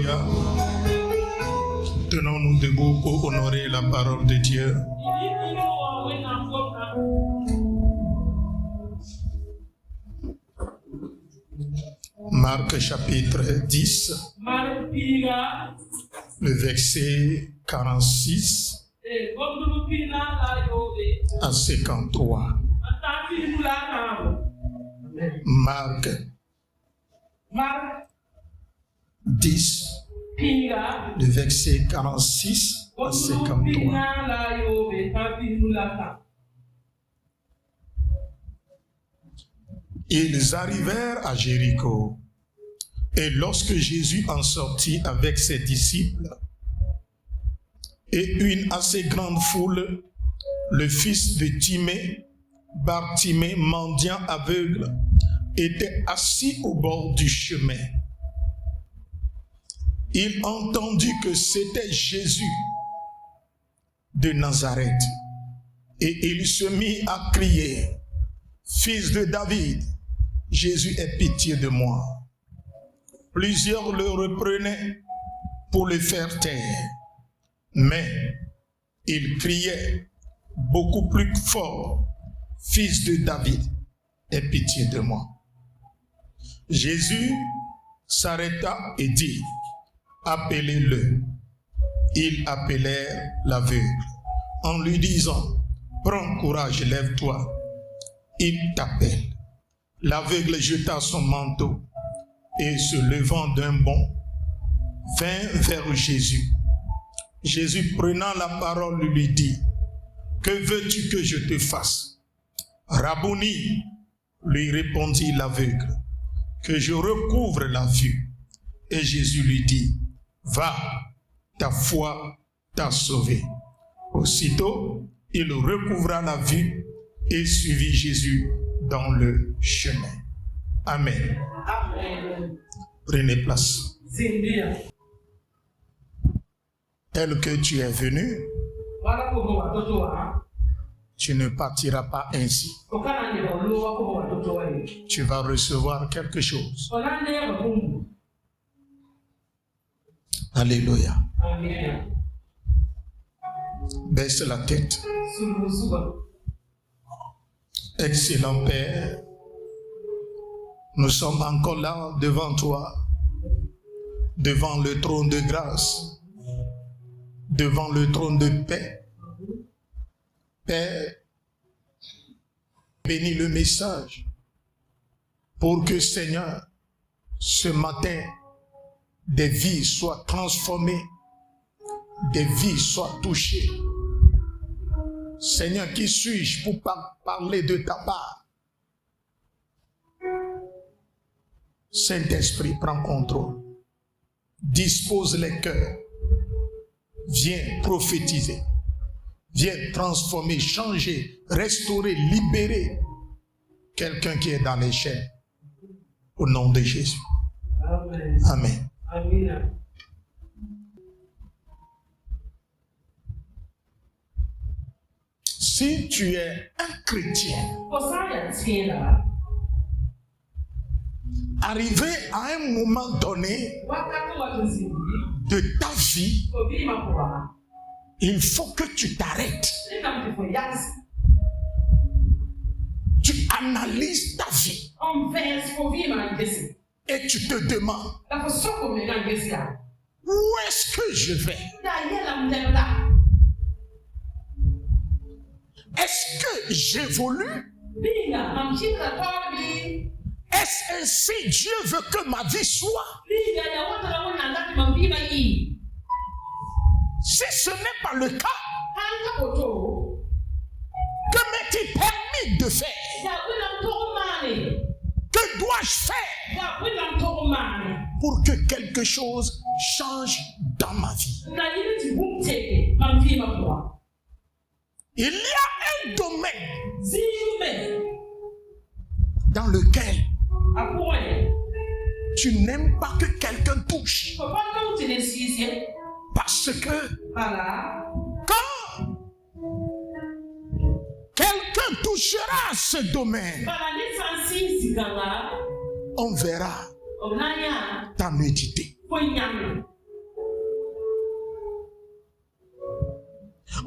Alléluia. Tenons-nous debout pour honorer la parole de Dieu. Marc chapitre 10, le verset 46 à 53. Marc 10, le verset 46 à 53. Ils arrivèrent à Jéricho, et lorsque Jésus en sortit avec ses disciples et une assez grande foule, le fils de Timée, Bartimée, mendiant aveugle, était assis au bord du chemin. Il entendit que c'était Jésus de Nazareth, et il se mit à crier: Fils de David, Jésus, aie pitié de moi. Plusieurs le reprenaient pour le faire taire, mais il criait beaucoup plus fort: Fils de David, aie pitié de moi. Jésus s'arrêta et dit: Appelez-le. Ils appelèrent l'aveugle en lui disant: Prends courage, lève-toi, il t'appelle. L'aveugle jeta son manteau et, se levant d'un bond, vint vers Jésus. Jésus, prenant la parole, lui dit: Que veux-tu que je te fasse? Rabouni, lui répondit l'aveugle, que je recouvre la vue. Et Jésus lui dit: Va, ta foi t'a sauvé. Aussitôt, il recouvra la vue et suivit Jésus dans le chemin. Amen. Amen. Prenez place. Tel que tu es venu, tu ne partiras pas ainsi. Tu vas recevoir quelque chose. Alléluia. Amen. Baisse la tête. Excellent Père, nous sommes encore là devant toi, devant le trône de grâce, devant le trône de paix. Père, bénis le message pour que, Seigneur, ce matin, des vies soient transformées, des vies soient touchées. Seigneur, qui suis-je pour parler de ta part? Saint-Esprit, prends contrôle. Dispose les cœurs. Viens prophétiser. Viens transformer, changer, restaurer, libérer quelqu'un qui est dans les chaînes. Au nom de Jésus. Amen. Amen. Amen. Si tu es un chrétien, arrivé à un moment donné de ta vie, il faut que tu t'arrêtes. Tu analyses ta vie. Et tu te demandes: où est-ce que je vais? Est-ce que j'évolue? Est-ce ainsi Dieu veut que ma vie soit? Si ce n'est pas le cas, que m'est-il permis de faire? Que dois-je faire pour que quelque chose change dans ma vie? Il y a un domaine dans lequel tu n'aimes pas que quelqu'un touche. Parce que quand quelqu'un touchera à ce domaine, on verra ta nudité.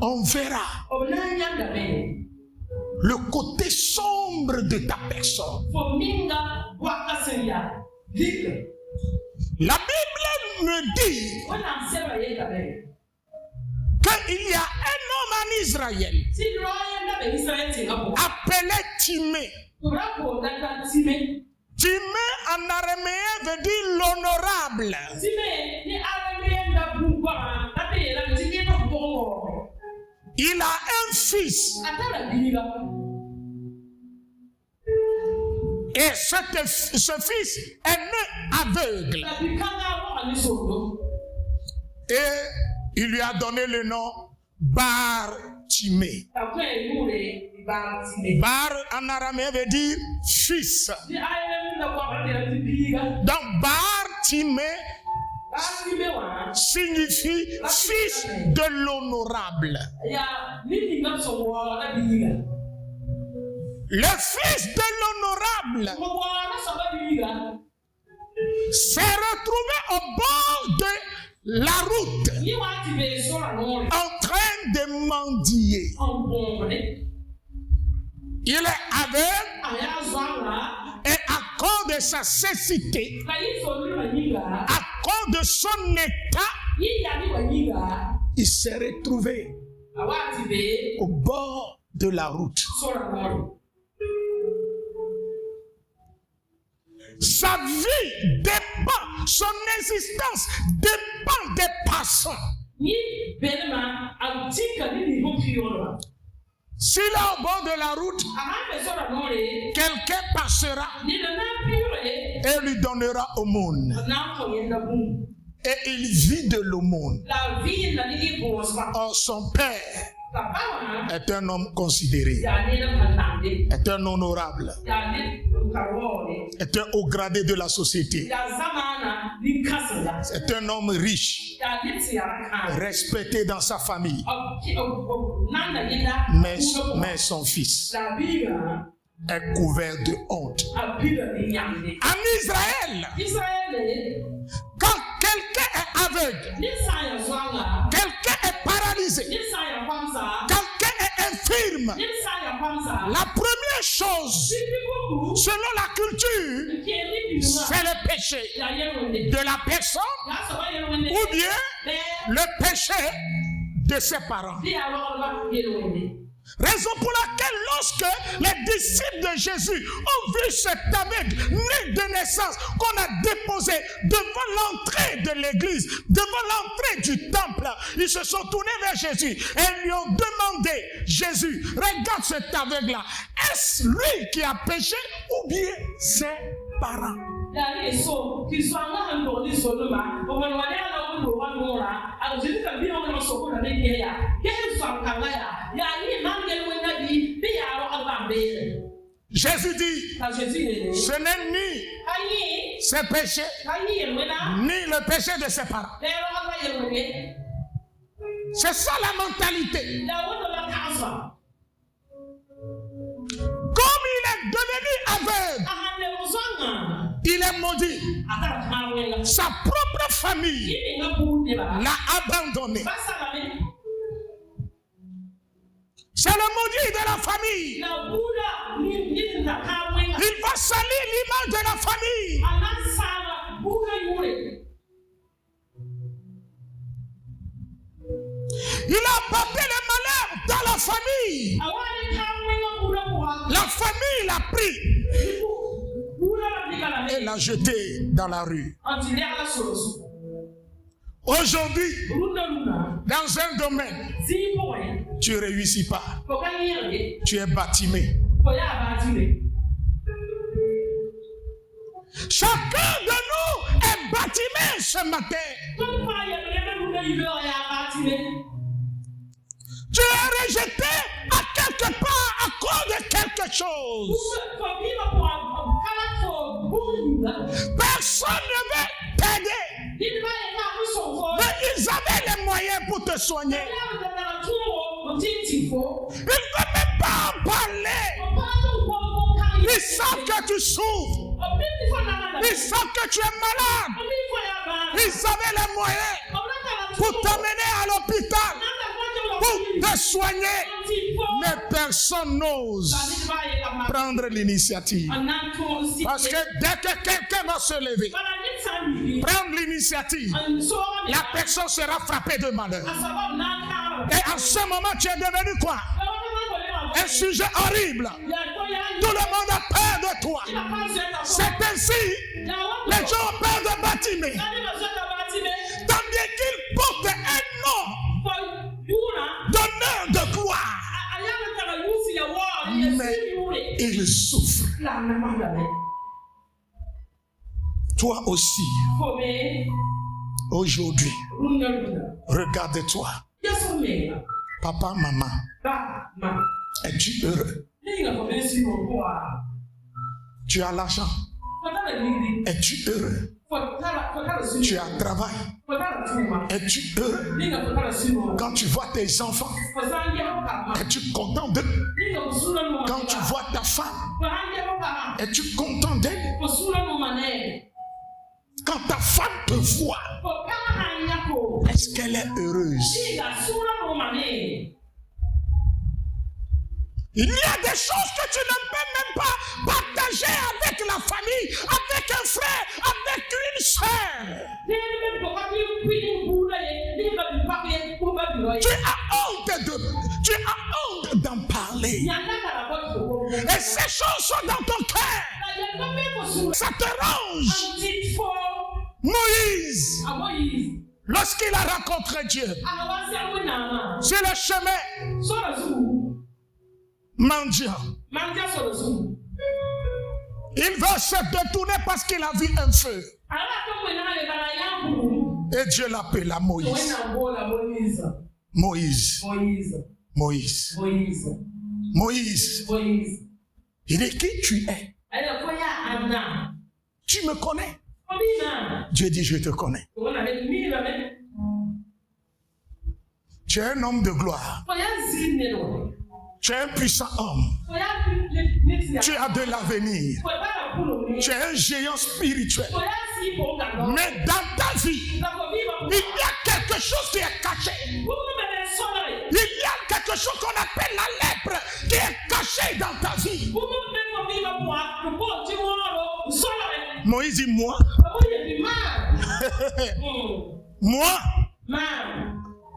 on verra le côté sombre de ta personne. La Bible me dit qu'il y a un homme en Israël appelé Timée. Timée en araméen veut dire l'honorable. Il a un fils. Et ce fils est né aveugle. Et il lui a donné le nom Bar-Timée. Bar en araméen veut dire fils. Donc Bar-Timée signifie fils de l'honorable. Le fils de l'honorable s'est retrouvé au bord de la route en train de mendier. Il est aveugle et à cause de sa cécité, à cause de son état, il s'est retrouvé au bord de la route. Sa vie dépend, son existence dépend des passants. S'il est au bord de la route, quelqu'un passera et lui donnera aumône. Et il vit de l'aumône. Or, son père est un homme considéré, est un honorable, est un haut gradé de la société, est un homme riche, respecté dans sa famille. Mais son fils est couvert de honte. En Israël, quand quelqu'un est aveugle, quelqu'un est paralysé, quelqu'un est infirme, la première chose, selon la culture, c'est le péché de la personne ou bien le péché de ses parents. Raison pour laquelle lorsque les disciples de Jésus ont vu cet aveugle né de naissance qu'on a déposé devant l'entrée de l'église, devant l'entrée du temple, ils se sont tournés vers Jésus et lui ont demandé, Jésus, regarde cet aveugle-là, est-ce lui qui a péché ou bien ses parents? Jésus dit, ce n'est ni ses péchés, ni le péché de ses parents. C'est ça la mentalité. Comme il est devenu aveugle, il est maudit. Sa propre famille l'a abandonné. C'est le maudit de la famille. Il va salir l'image de la famille. Il a apporté le malheur dans la famille. La famille l'a pris et l'a jeté dans la rue. Aujourd'hui, dans un domaine, tu ne réussis pas. Tu es bâtimé. Chacun de nous est bâtimé ce matin. Tu es rejeté à quelque part à cause de quelque chose. Personne ne veut t'aider. Mais ils avaient les moyens pour te soigner. Ils ne veulent même pas en parler. Ils savent que tu souffres. Ils savent que tu es malade. Ils avaient les moyens pour t'emmener à l'hôpital. pour te soigner. Mais personne n'ose prendre l'initiative. Parce que dès que quelqu'un va se lever, prendre l'initiative, la personne sera frappée de malheur. Et en ce moment, tu es devenu quoi? Un sujet horrible. Tout le monde a peur de toi. C'est ainsi. Les gens ont peur de Bartimée. Tandis qu'il porte un nom d'honneur, de gloire. Mais il souffre. Toi aussi, aujourd'hui, regarde-toi. Papa, maman, es-tu heureux? Tu as l'argent. Es-tu heureux? Tu as un travail. Es-tu heureux? Quand tu vois tes enfants, es-tu content d'eux? Quand tu vois ta femme, es-tu content d'elle? Quand ta femme te voit, est-ce qu'elle est heureuse? Il y a des choses que tu ne peux même pas partager avec la famille, avec un frère, avec une soeur. Tu as honte d'en parler. Et ces choses sont dans ton cœur. Ça te ronge. Moïse, lorsqu'il a rencontré Dieu sur le chemin, mendiant, il veut se détourner parce qu'il a vu un feu. Et Dieu l'appela Moïse. Moïse. Il dit, qui tu es? Tu me connais? Dieu dit, je te connais. Tu es un homme de gloire. Tu es un puissant homme. Tu as de l'avenir. Tu es un géant spirituel. Mais dans ta vie, il y a quelque chose qui est caché. Il y a quelque chose qu'on appelle la lèpre qui est cachée dans ta vie. Moïse dit, moi. Moi.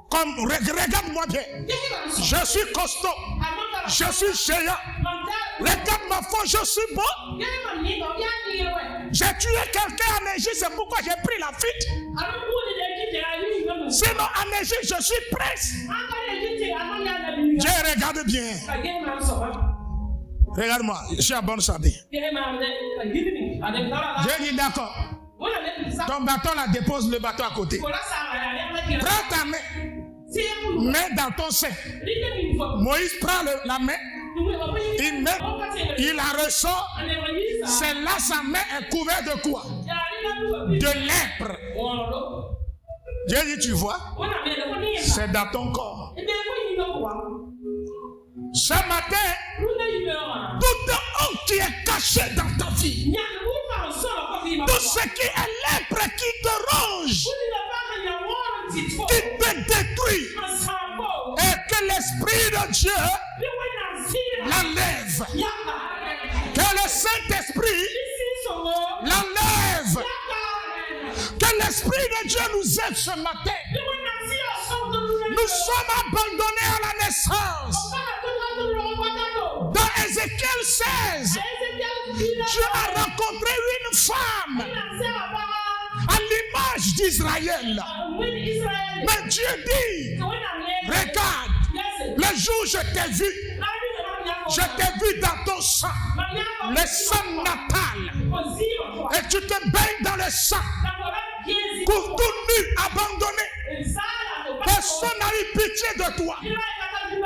Comme, regarde-moi bien. Je suis costaud. Je suis géant. Regarde ma force, je suis bon. J'ai tué quelqu'un en Égypte, c'est pourquoi j'ai pris la fuite. Sinon en Égypte, je suis prince. Dieu, regarde bien. Regarde-moi, je suis à bonne santé. Dieu dit d'accord. Ton bâton là, dépose le bâton à côté. Prends ta main. Mets dans ton sein. Moïse prend la main. Il met, il la ressort. C'est là sa main est couverte de quoi? De lèpre. Dieu dit, tu vois, c'est dans ton corps. Ce matin, toute honte qui est cachée dans ta vie, tout ce qui est lèpre qui te ronge, qui te détruit, et que l'Esprit de Dieu l'enlève. Que le Saint-Esprit l'enlève. Que l'Esprit de Dieu nous aide ce matin. Nous sommes abandonnés à la naissance. Dans Ézéchiel 16, Dieu a rencontré une femme à l'image d'Israël. Mais Dieu dit, regarde, le jour où je t'ai vu dans ton sang, le sang natal, et tu te baignes dans le sang, pour tout nu, abandonné. Personne n'a eu pitié de toi.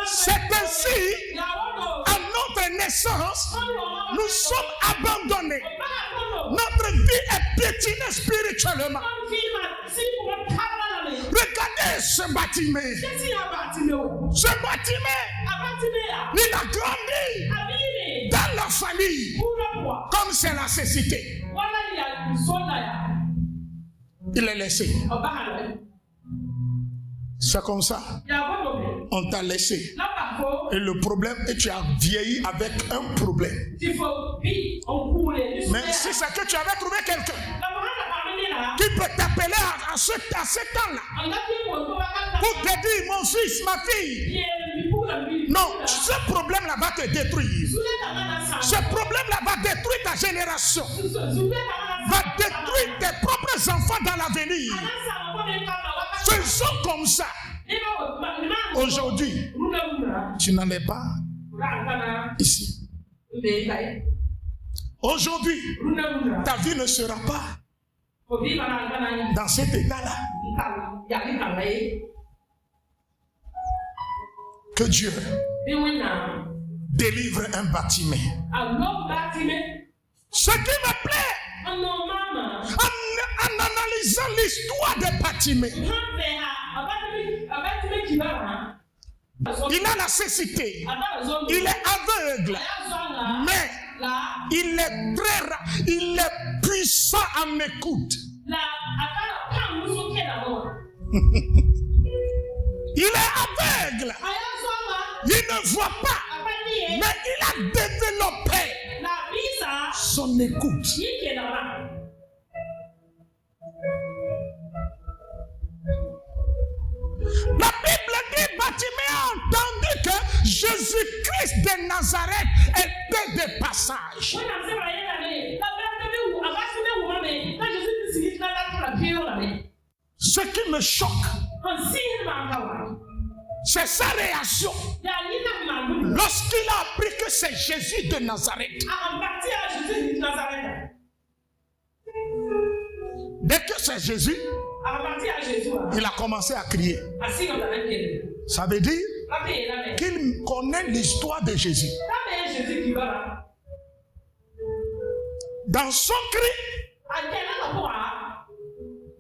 C'est ainsi, à notre naissance, nous sommes abandonnés. Notre vie est piétinée spirituellement. Regardez ce bâtiment. Ce bâtiment, il a grandi dans la famille. Comme c'est la cécité, il est laissé. C'est comme ça. On t'a laissé. Et le problème est que tu as vieilli avec un problème. Mais si c'est que tu avais trouvé quelqu'un qui peut t'appeler à ce temps-là pour te dire, mon fils, ma fille, non, ce problème-là va te détruire. Ce problème-là va détruire ta génération, va détruire tes propres enfants dans l'avenir. Faisons comme ça. Aujourd'hui, tu n'en es pas ici. Aujourd'hui, ta vie ne sera pas dans cet état-là. Que Dieu délivre un bâtiment. Ce qui me plaît, en analysant l'histoire des bâtiments, il a la cécité, il est aveugle, mais il est très rare, il est puissant en écoute. Il est aveugle, il ne voit pas, mais il a développé son écoute. La Bible dit, Bartimée a entendu que Jésus-Christ de Nazareth était de passage. Ce qui me choque, c'est sa réaction lorsqu'il a appris que c'est Jésus de Nazareth. Dès que c'est Jésus, il a commencé à crier. Ça veut dire qu'il connaît l'histoire de Jésus. Dans son cri,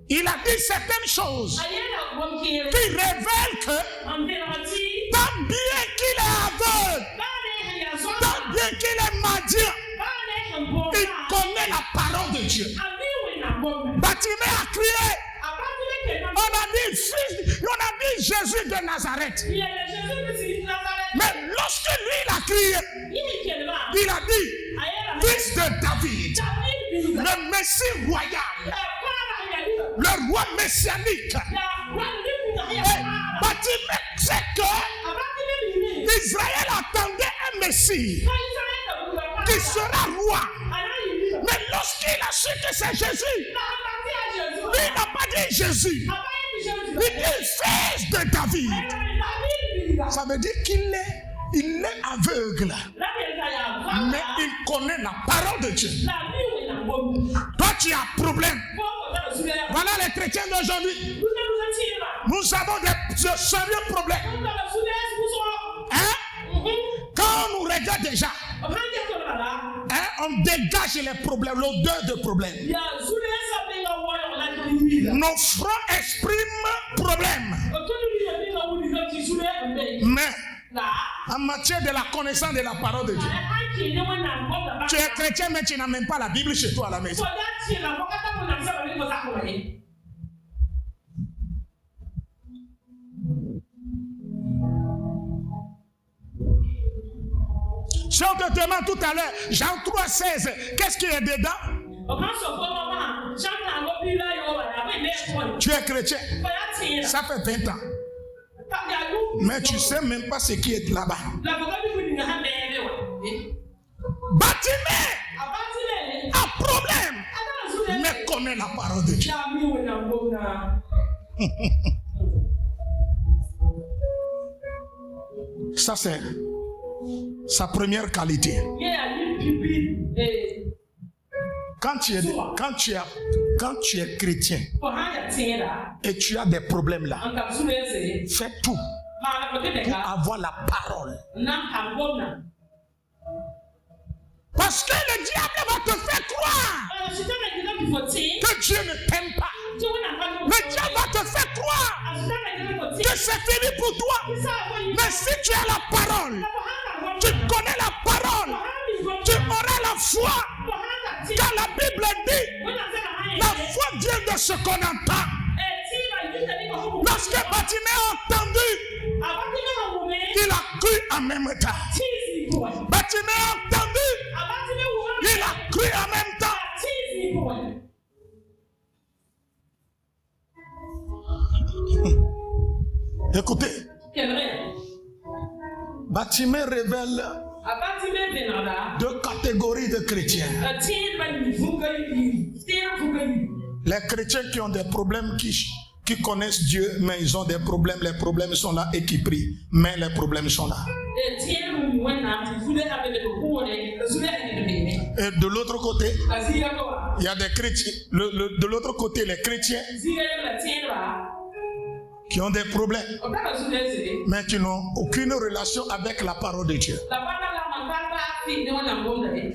il a dit certaines choses qui révèlent que tant bien qu'il est aveugle, tant bien qu'il est mendiant, il connaît la parole de Dieu. Bartimée a crié. On a dit Jésus de Nazareth. Mais lorsque lui il a crié, il a dit fils de David, le Messie royal, le roi messianique. Et Bartimée sait que Israël attendait un Messie qui sera roi. Mais lorsqu'il a su que c'est Jésus, il n'a pas dit Jésus. Il dit fils de David. Ça veut dire qu'il est aveugle. Mais il connaît la parole de Dieu. Toi, tu as problème. Voilà les chrétiens d'aujourd'hui. Nous avons de sérieux problèmes. Hein? Quand on nous regarde déjà, hein, on dégage les problèmes, l'odeur de problèmes. Nos fronts expriment problème. Mais en matière de la connaissance de la parole de Dieu, tu es chrétien mais tu n'as même pas la Bible chez toi à la maison. Si on te demande tout à l'heure, Jean 3,16, qu'est-ce qui est dedans? Tu es chrétien, ça fait 20 ans. Mais tu ne sais même pas ce qui est là-bas. Bartimée a problème, mais connaît la parole de Dieu. Ça c'est sa première qualité. Quand tu es chrétien et tu as des problèmes là, fais tout pour avoir la parole. Parce que le diable va te faire croire que Dieu ne t'aime pas. Le diable va te faire croire que c'est fini pour toi. Mais si tu as la parole, tu connais la parole, tu auras la foi. Car la Bible dit, la foi vient de ce qu'on entend. Lorsque Bartimée a entendu, il a cru en même temps. Bartimée a entendu, il a cru en même temps. Écoutez, Bartimée révèle deux catégories de chrétiens. Les chrétiens qui ont des problèmes, qui connaissent Dieu, mais ils ont des problèmes. Les problèmes sont là et qui prient, mais les problèmes sont là. Et de l'autre côté, il y a des chrétiens. De l'autre côté, les chrétiens qui ont des problèmes, mais qui n'ont aucune relation avec la parole de Dieu.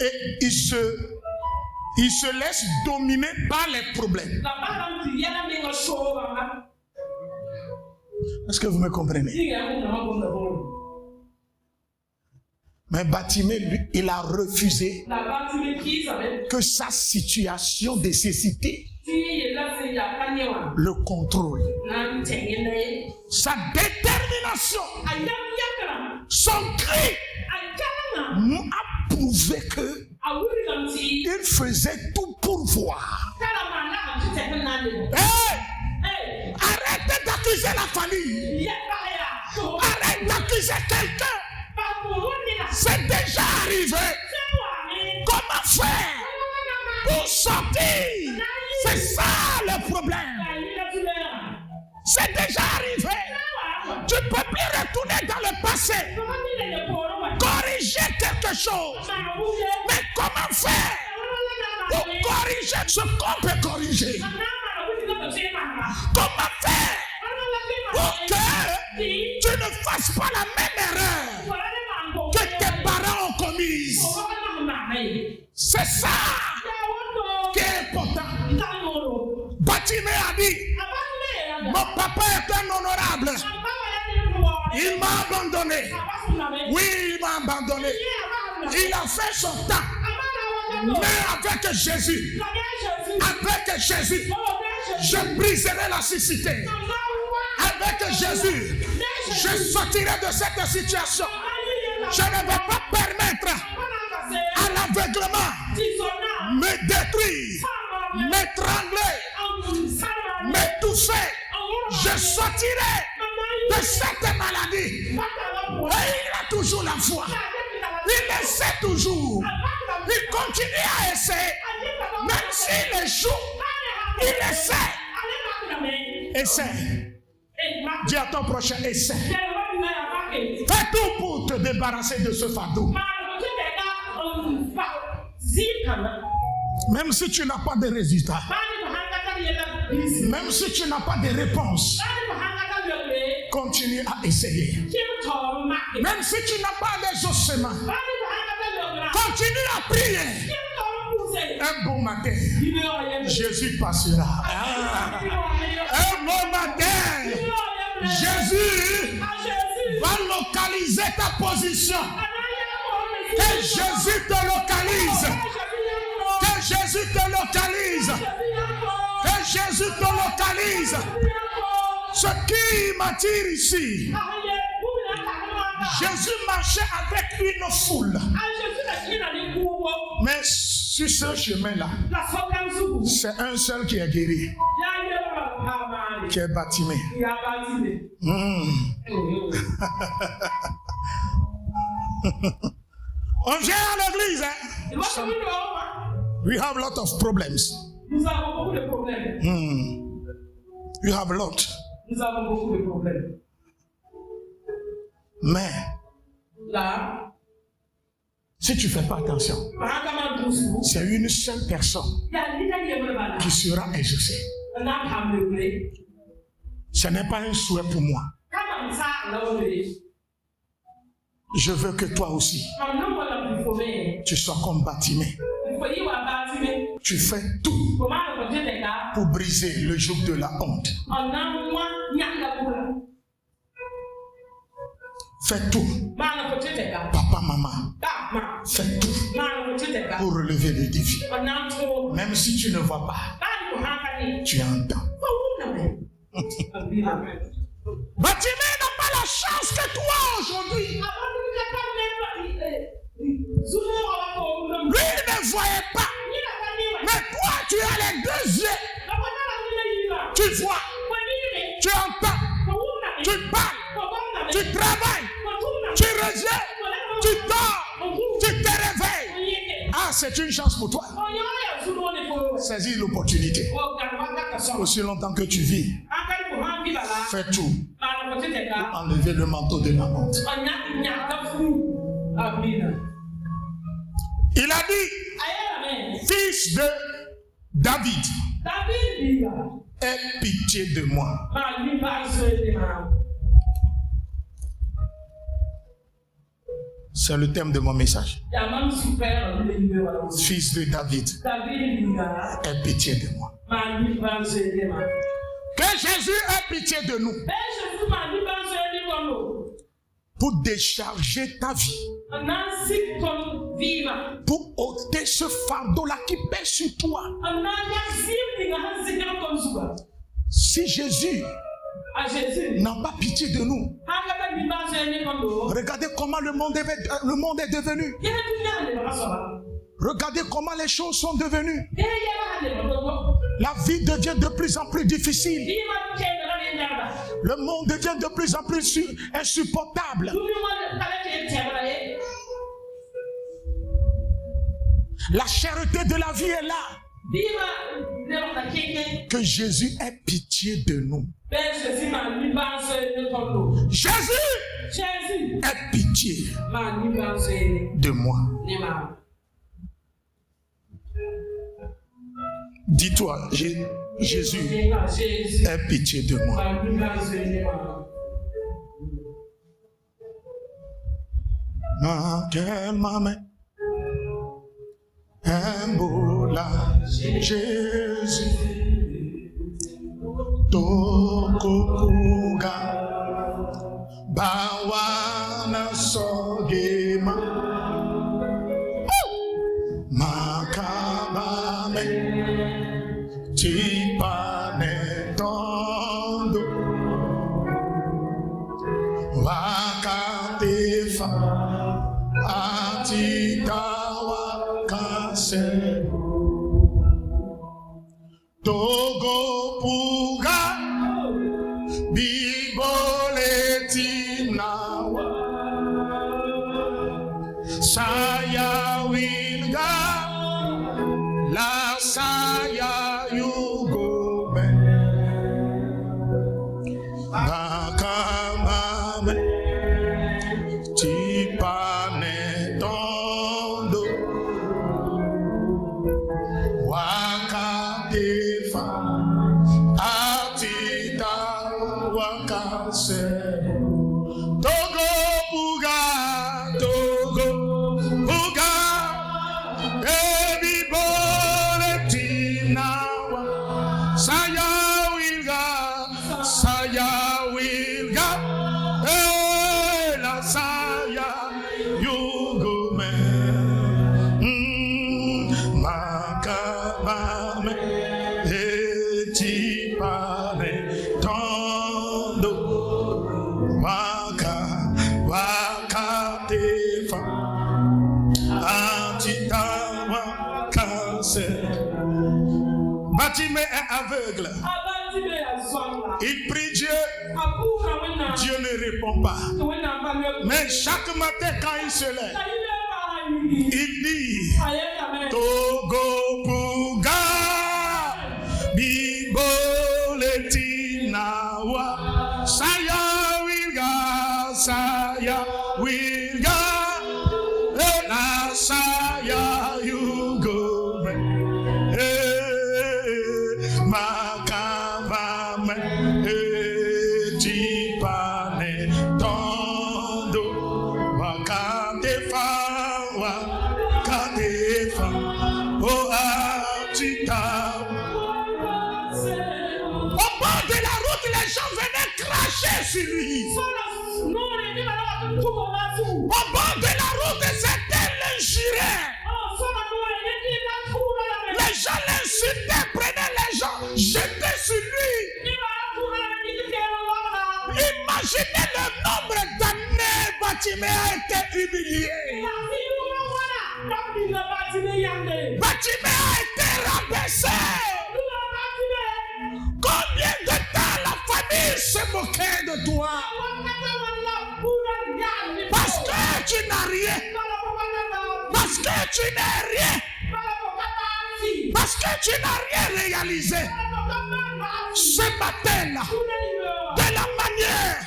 Et ils se laissent dominer par les problèmes. Est-ce que vous me comprenez? Mais Bartimée, lui, il a refusé que sa situation de nécessité le contrôle. Sa détermination, son cri a prouvé que il faisait tout pour voir. Hey! Arrêtez d'accuser la famille. Arrête d'accuser quelqu'un. C'est déjà arrivé. Comment faire pour sortir? C'est ça le problème. C'est déjà arrivé. Tu ne peux plus retourner dans le passé. Corriger quelque chose. Mais comment faire pour corriger ce qu'on peut corriger? Comment faire pour que tu ne fasses pas la même erreur que tes parents ont commise? C'est ça qui est important. Bartimée a dit, mon papa est un honorable. Il m'a abandonné. Oui, il m'a abandonné. Il a fait son temps. Mais avec Jésus, je briserai la cécité. Avec Jésus, je sortirai de cette situation. Je ne vais pas permettre à l'aveuglement me détruire, m'étrangler, m'étouffer. Je sortirai de cette maladie. Et il a toujours la foi. Il essaie toujours. Il continue à essayer. Même s'il échoue, il essaie. Essaie. Dis à ton prochain, essaie. Fais tout pour te débarrasser de ce fardeau. Même si tu n'as pas de résultat, même si tu n'as pas de réponse, continue à essayer. Même si tu n'as pas d'exaucement, continue à prier. Un bon matin, Jésus passera. Un bon matin, Jésus va localiser ta position. Que Jésus te localise. Que Jésus te localise. Que Jésus te localise. Ce qui m'attire ici, Jésus marchait avec une foule. Mais sur ce chemin-là, c'est un seul qui est guéri, qui est Bartimée. On vient à l'église, hein? We have a lot of problems. Nous avons beaucoup de problèmes. We have a lot. Nous avons beaucoup de problèmes. Mais là, si tu ne fais pas attention, c'est une seule personne qui sera exaucée. Ce n'est pas un souhait pour moi. Je veux que toi aussi, tu sois comme Bartimée. Tu fais tout pour briser le joug de la honte. Fais tout. Papa, maman, fais tout pour relever le défi. Même si tu ne vois pas, tu entends. Bartimée n'a pas la chance que toi aujourd'hui. Lui ne voyait pas. Mais toi, tu as les deux yeux. Tu vois, tu entends, tu parles, tu travailles, tu reviens, tu dors, tu te réveilles. Ah, c'est une chance pour toi. Saisis l'opportunité. Aussi longtemps que tu vis, fais tout pour enlever le manteau de la honte. Il a dit, fils de David, aie pitié de moi. C'est le thème de mon message. Fils de David, aie pitié de moi. Que Jésus ait pitié de nous pour décharger ta vie, pour ôter ce fardeau-là qui pèse sur toi. Si Jésus n'a pas pitié de nous, regardez comment le monde est devenu. Regardez comment les choses sont devenues. La vie devient de plus en plus difficile. Le monde devient de plus en plus insupportable. La cherté de la vie est là. Que Jésus ait pitié de nous. Jésus ait pitié de moi. Dis-toi, Jésus ait pitié de moi. Quelle maman Embola Jésus Tokokuga Bawana Sogema Makabame Tipane Tondo Wakatefa Atikawa Kase Togo Puga Biboleti Nawa Saya Wilga La Saya Yugobe Bakamame Tipane Tondo Wakatefa Atita Wakase Togo Puga Baby Boletina Saya Wilga La Saya Yugume Makabame Etipane Tondo Wakatefa Atitawa Kase. Bartimée est aveugle. Il prie Dieu. Dieu ne répond pas. Mais chaque matin quand il se lève, il dit Togo Puga Biboletinawa Saya Wilga La Saya Yugo Makabame Etipane Tondo Wakatefa Oh Atita. Au bord de la route, les gens venaient cracher sur lui. Au bord de la route, c'était l'injurier. Les gens l'insultaient, prenaient les gens, jetaient sur lui. Imaginez le nombre d'années Bartimée a été humilié. Bartimée a été rabaissé. Combien de temps la famille se moquait de toi? Parce que tu n'as rien. Parce que tu n'as rien. Parce que tu n'as rien réalisé. Ce matin-là, de la manière,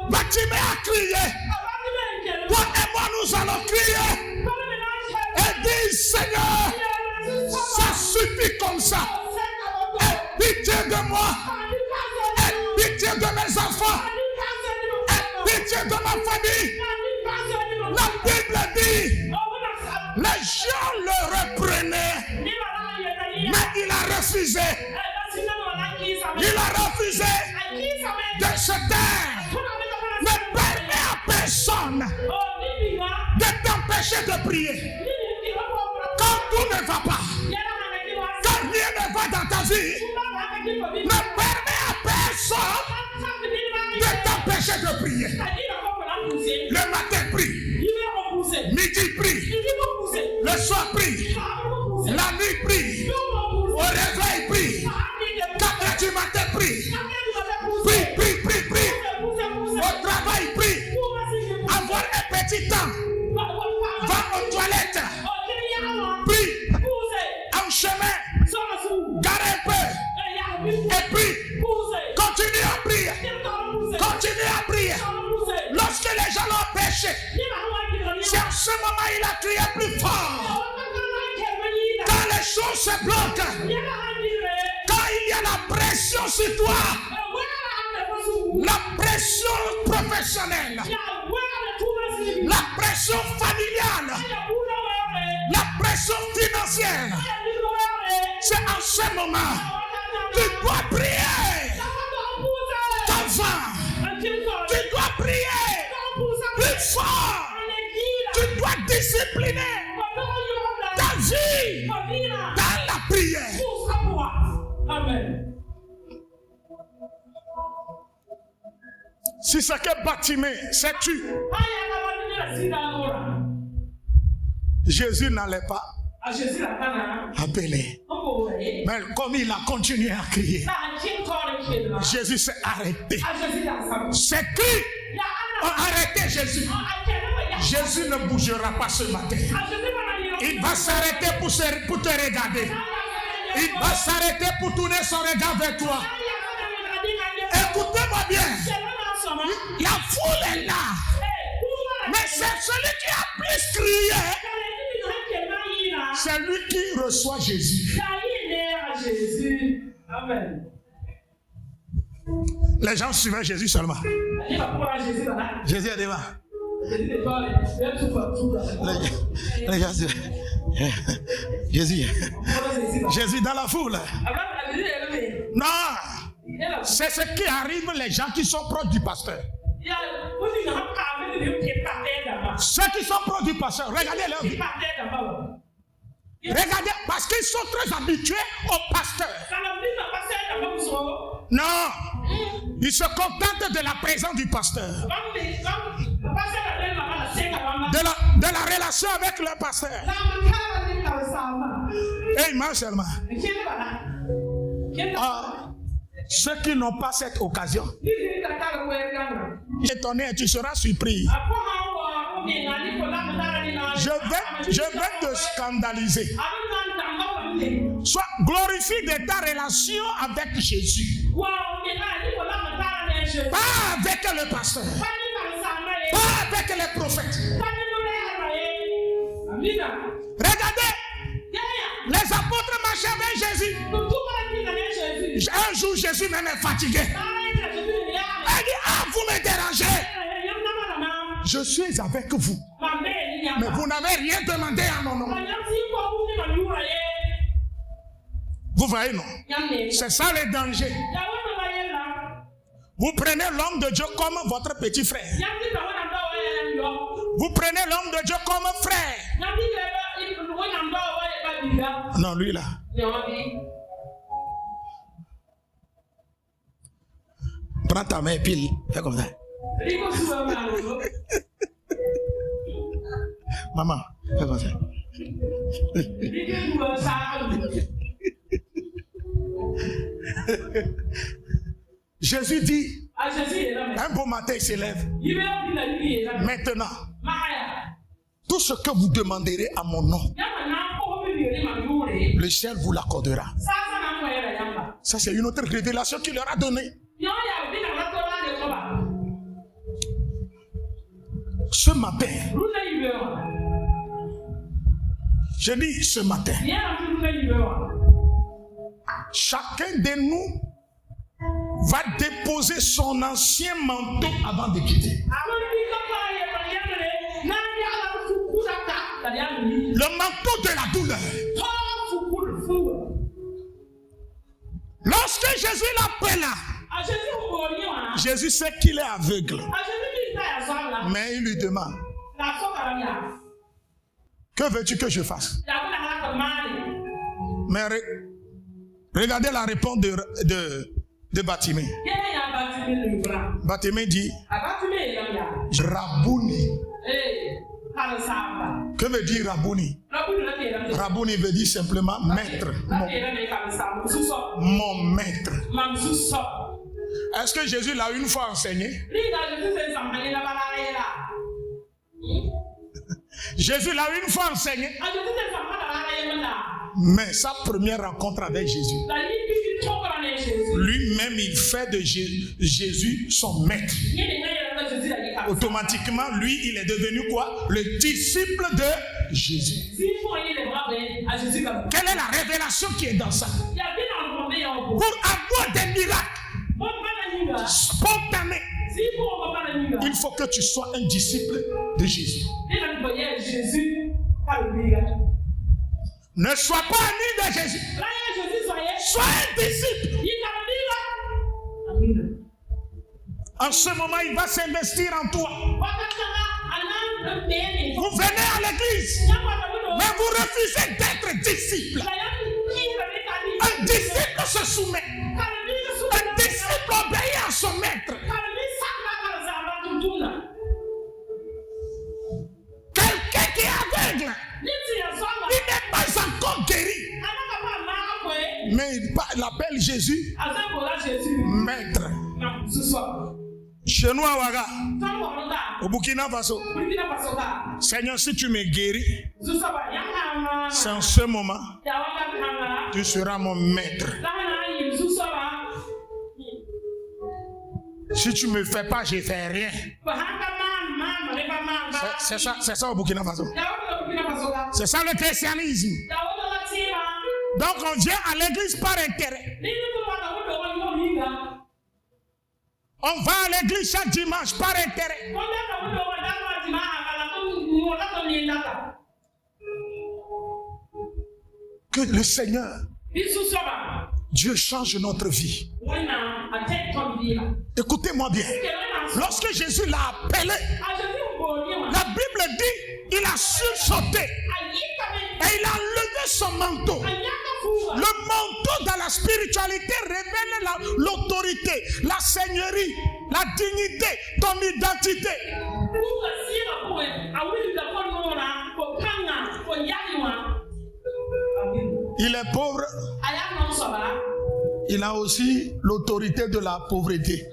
Bartimée a crié. Toi et moi, nous allons crier. Et dire, Seigneur, ça suffit comme ça. Aie pitié de moi. Aie pitié de mes enfants. Aie pitié de ma famille. La Bible dit, les gens le reprenaient, mais il a refusé. Il a refusé de se taire. Ne permets à personne de t'empêcher de prier. Quand tout ne va pas, quand rien ne va dans ta vie, ne permets à personne de t'empêcher de prier. Le matin prie, midi prie, le soir prie, la nuit prie, au réveil prie, 4 heures du matin prie, prie. Au travail prie, avoir un petit temps, va aux toilettes, prie, en chemin, gare un peu, et prie, continue à prier, lorsque les gens l'ont péché, c'est en ce moment il a crié plus fort. Quand les choses se bloquent, quand il y a la pression sur toi, la pression professionnelle, la pression familiale, la pression financière, c'est en ce moment tu dois prier. T'enfant, tu dois prier plus fort. Tu dois discipliner ta vie dans la prière. Amen. Si c'est que Bartimée s'est tu, Jésus n'allait pas appeler. Mais comme il a continué à crier, Jésus s'est arrêté. Ces cris ont arrêté Jésus. Jésus ne bougera pas ce matin. Il va s'arrêter pour te regarder. Il va s'arrêter pour tourner son regard vers toi. Écoutez-moi bien. La foule est là. Mais c'est celui qui a plus crié. C'est lui qui reçoit Jésus. Amen. Les gens suivaient Jésus seulement. Jésus est devant. Les gens Jésus dans la foule. Non. C'est ce qui arrive les gens qui sont proches du pasteur. Ceux qui sont proches du pasteur, regardez leur vie. Regardez, parce qu'ils sont très habitués au pasteur. Non, ils se contentent de la présence du pasteur. De la relation avec le pasteur. Et ils mangent seulement. Ceux qui n'ont pas cette occasion, étonné, tu seras surpris. Je vais te scandaliser. Sois glorifié de ta relation avec Jésus. Pas avec le pasteur. Pas avec les prophètes. Regardez, les apôtres marchaient avec Jésus. Un jour, Jésus même est fatigué. Il dit, vous me dérangez. Je suis avec vous. Mais vous n'avez rien demandé à mon nom. Vous voyez, non? C'est ça le danger. Vous prenez l'homme de Dieu comme votre petit frère. Vous prenez l'homme de Dieu comme frère. Non, lui là. Prends ta main et puis fais comme ça. Maman, fais comme ça. Jésus dit, un beau matin il s'élève. Maintenant, tout ce que vous demanderez à mon nom, le ciel vous l'accordera. Ça, c'est une autre révélation qu'il leur a donnée. Ce matin, je dis ce matin, chacun de nous va déposer son ancien manteau avant de quitter. Le manteau de la douleur. Lorsque Jésus l'appela, Jésus sait qu'il est aveugle. Mais il lui demande, que veux-tu que je fasse? Mais regardez la réponse de Bartimée. Bartimée dit, Rabouni. Que veut dire Rabouni? Rabouni veut dire simplement maître. Mon maître. Est-ce que Jésus l'a une fois enseigné? Jésus l'a une fois enseigné. Mais sa première rencontre avec Jésus, lui-même il fait de Jésus son maître. Automatiquement, lui, il est devenu quoi? Le disciple de Jésus. Quelle est la révélation qui est dans ça? Pour avoir des miracles spontanés, il faut que tu sois un disciple de Jésus. Ne sois pas ami de Jésus. Sois un disciple. En ce moment, il va s'investir en toi. Vous venez à l'église, mais vous refusez d'être disciple. Un disciple se soumet. Un disciple obéit à son maître. Quelqu'un qui est aveugle, il n'est pas encore guéri. Mais il appelle Jésus maître. Chez nous à Ouaga, au Burkina Faso, Seigneur, si tu me guéris, c'est en ce moment, tu seras mon maître. Si tu ne me fais pas, je ne fais rien. C'est ça au Burkina Faso. C'est ça le christianisme. Donc on vient à l'église par intérêt. On va à l'église chaque dimanche par intérêt. Que le Seigneur, Dieu change notre vie. Écoutez-moi bien. Lorsque Jésus l'a appelé, la Bible dit, il a sursauté et il a levé son manteau. Le manteau dans la spiritualité révèle l'autorité, la seigneurie, la dignité, ton identité. Il est pauvre. Il a aussi l'autorité de la pauvreté.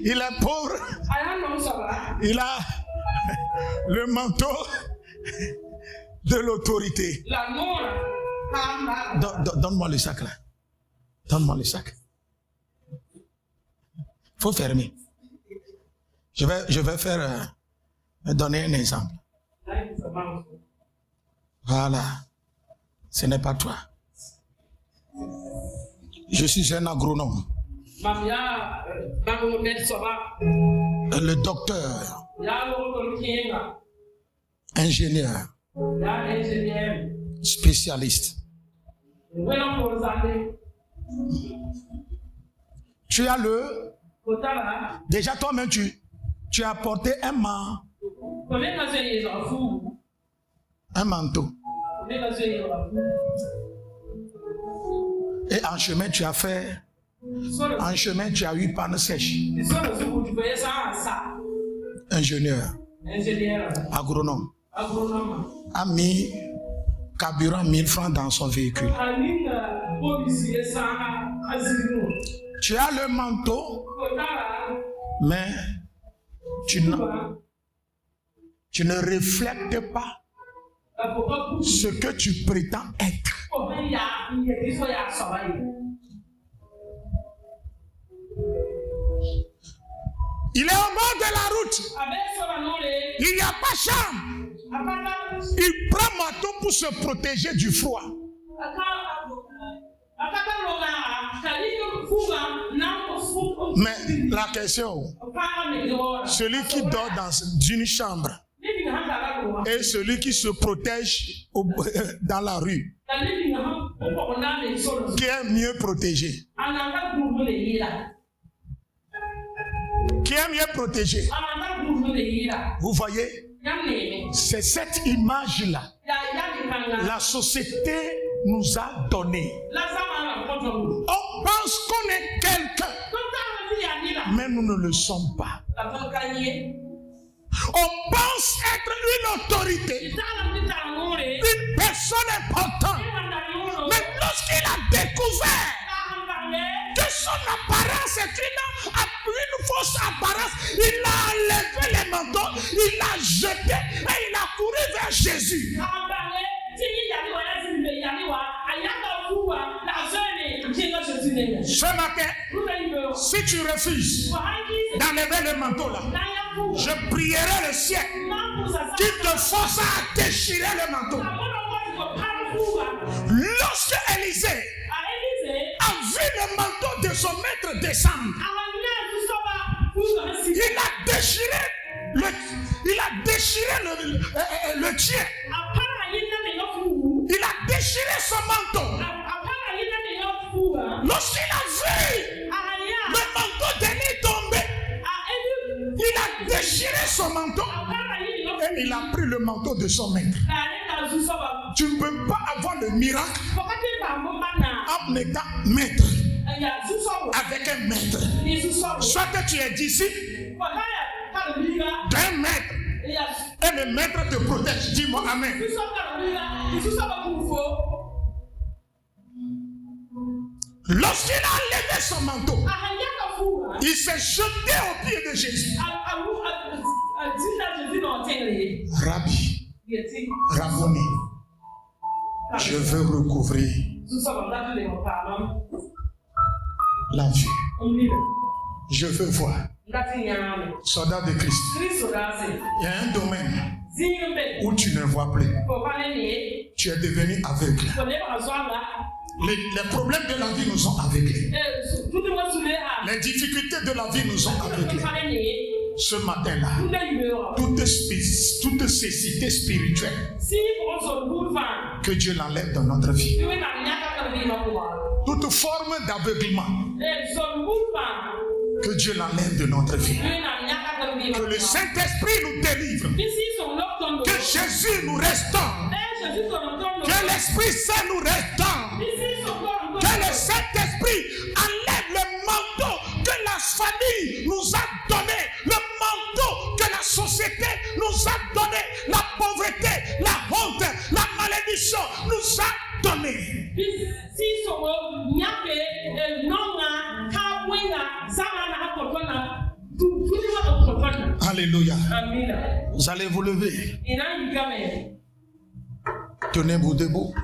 Il est pauvre. Il a le manteau de l'autorité. Donne-moi le sac là. Donne-moi le sac. Il faut fermer. Je vais faire donner un exemple. Voilà. Ce n'est pas toi. Je suis un agronome. Le docteur. Ingénieur. Spécialiste. Tu as le... Déjà toi-même, tu as porté un manteau. Et en chemin, tu as fait. En chemin, tu as eu panne sèche. Ingénieur. Agronome. A mis carburant 1000 francs dans son véhicule. Tu as le manteau, mais tu ne reflètes pas ce que tu prétends être. Il est au bord de la route. Il n'y a pas chambre. Il prend manteau pour se protéger du froid. Mais la question, celui qui dort dans une chambre et celui qui se protège dans la rue, qui est mieux protégé? Qui est mieux protégé? Vous voyez, c'est cette image-là. La société nous a donné. On pense qu'on est quelqu'un, mais nous ne le sommes pas. On pense être une autorité, une personne importante. Mais lorsqu'il a découvert que son apparence est une fausse apparence, il a enlevé les manteaux, il l'a jeté et il a couru vers Jésus. Ce matin, si tu refuses d'enlever le manteau là, je prierai le ciel qui te force à déchirer le manteau. Lorsque Élisée a vu le manteau de son maître descendre, il a déchiré le tien. Il a déchiré son manteau. Lorsqu'il a vu le manteau d'Élie tomber, il a déchiré son manteau et il a pris le manteau de son maître. Tu ne peux pas avoir le miracle en étant maître avec un maître. Soit que tu es disciple d'un maître et le maître te protège. Dis-moi amen. Lorsqu'il a enlevé son manteau, il s'est jeté aux pieds de Jésus. Rabbi, Rabboni, je veux recouvrir la vue. Je veux voir. Soldat de Christ. Il y a un domaine où tu ne vois plus. Tu es devenu aveugle. Les problèmes de la vie nous ont aveuglés. Les difficultés de la vie nous ont aveuglés. Ce matin-là, toute cécité spirituelle, que Dieu l'enlève dans notre vie. Toute forme d'aveuglement, que Dieu l'enlève de notre vie. Que le Saint-Esprit nous délivre. Que Jésus nous restaure. Que l'Esprit Saint nous restaure. Que le Saint-Esprit enlève le manteau que la famille nous a donné, le manteau que la société nous a donné, la pauvreté, la honte, la malédiction nous a donné. Alléluia. Vous allez vous lever. Tenez-vous debout.